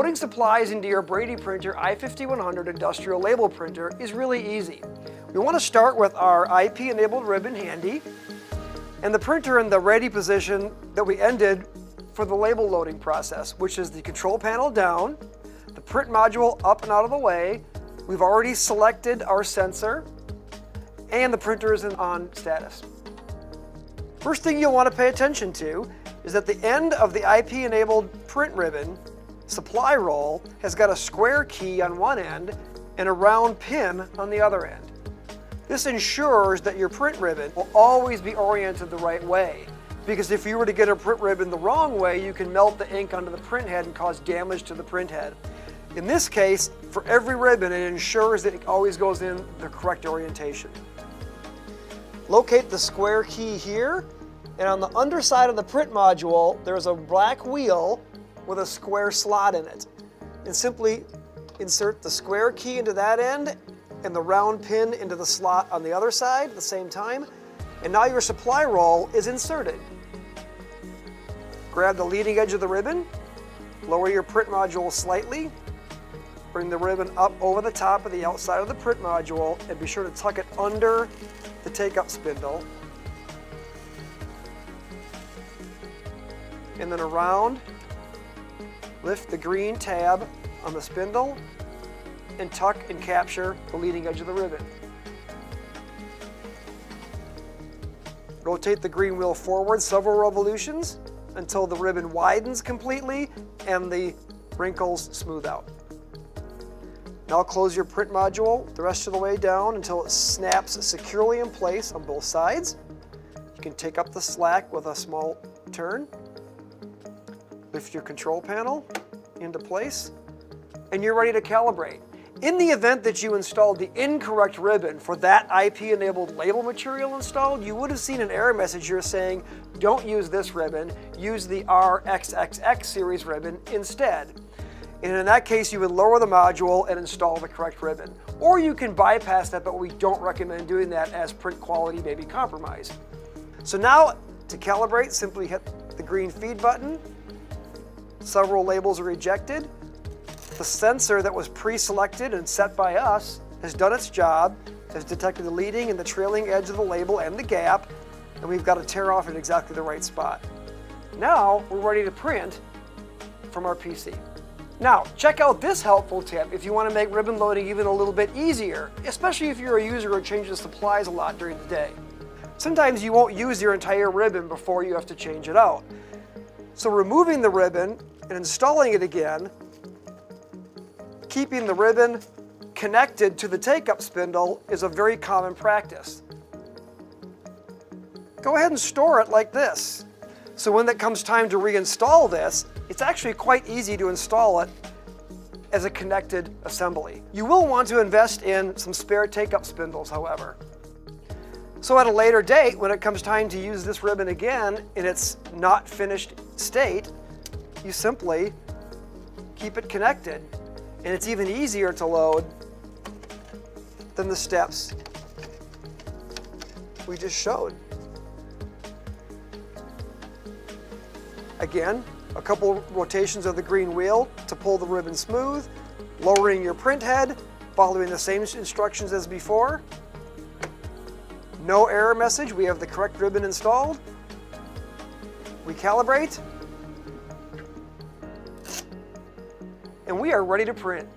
Loading supplies into your BradyPrinter i5100 industrial label printer is really easy. We want to start with our IP-enabled ribbon handy and the printer in the ready position that we ended for the label loading process, which is the control panel down, the print module up and out of the way. We've already selected our sensor and the printer is in on status. First thing you'll want to pay attention to is that the end of the IP-enabled print ribbon supply roll has got a square key on one end and a round pin on the other end. This ensures that your print ribbon will always be oriented the right way, because if you were to get a print ribbon the wrong way, you can melt the ink onto the print head and cause damage to the print head. In this case, for every ribbon, it ensures that it always goes in the correct orientation. Locate the square key here, and on the underside of the print module, there's a black wheel with a square slot in it. And simply insert the square key into that end and the round pin into the slot on the other side at the same time. And now your supply roll is inserted. Grab the leading edge of the ribbon, lower your print module slightly, bring the ribbon up over the top of the outside of the print module, and be sure to tuck it under the take-up spindle. And then around, lift the green tab on the spindle and tuck and capture the leading edge of the ribbon. Rotate the green wheel forward several revolutions until the ribbon widens completely and the wrinkles smooth out. Now close your print module the rest of the way down until it snaps securely in place on both sides. You can take up the slack with a small turn. Lift your control panel into place, and you're ready to calibrate. In the event that you installed the incorrect ribbon for that IP-enabled label material installed, you would have seen an error message here saying, don't use this ribbon, use the RXXX series ribbon instead. And in that case, you would lower the module and install the correct ribbon. Or you can bypass that, but we don't recommend doing that as print quality may be compromised. So now, to calibrate, simply hit the green feed button. Several labels are ejected. The sensor that was pre-selected and set by us has done its job, has detected the leading and the trailing edge of the label and the gap, and we've got to tear off in exactly the right spot. Now we're ready to print from our PC. Now check out this helpful tip if you want to make ribbon loading even a little bit easier, especially if you're a user who changes supplies a lot during the day. Sometimes you won't use your entire ribbon before you have to change it out. So removing the ribbon and installing it again, keeping the ribbon connected to the take-up spindle is a very common practice. Go ahead and store it like this. So when it comes time to reinstall this, it's actually quite easy to install it as a connected assembly. You will want to invest in some spare take-up spindles, however. So at a later date, when it comes time to use this ribbon again in its not finished state, you simply keep it connected. And it's even easier to load than the steps we just showed. Again, a couple rotations of the green wheel to pull the ribbon smooth, lowering your print head, following the same instructions as before. No error message, we have the correct ribbon installed. We calibrate, and we are ready to print.